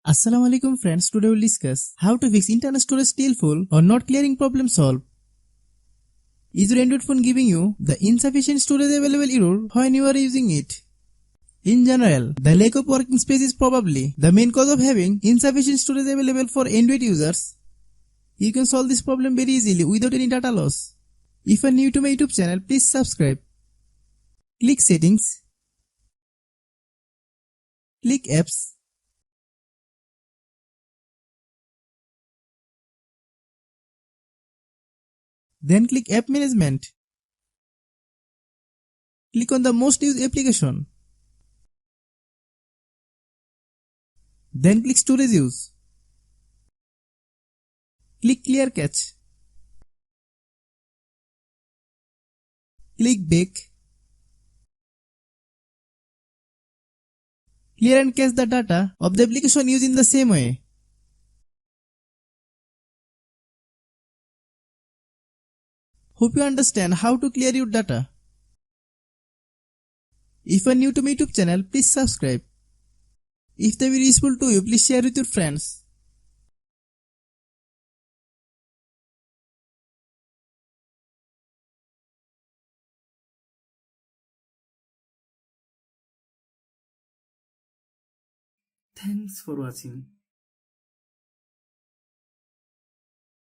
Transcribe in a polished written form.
Assalamu alaikum friends, today we'll discuss how to fix internet storage still full or not clearing problem solve. Is your Android phone giving you the insufficient storage available error when you are using it? In general, the lack of working space is probably the main cause of having insufficient storage available for Android users. You can solve this problem very easily without any data loss. If you are new to my YouTube channel, please subscribe. Click Settings. Click Apps. Then click App Management. Click on the most used application. Then click Storage Use. Click Clear Cache. Click Back. Clear and cache the data of the application used in the same way. Hope you understand how to clear your data. If you are new to my YouTube channel, please subscribe. If the video is useful to you, please share with your friends. Thanks for watching.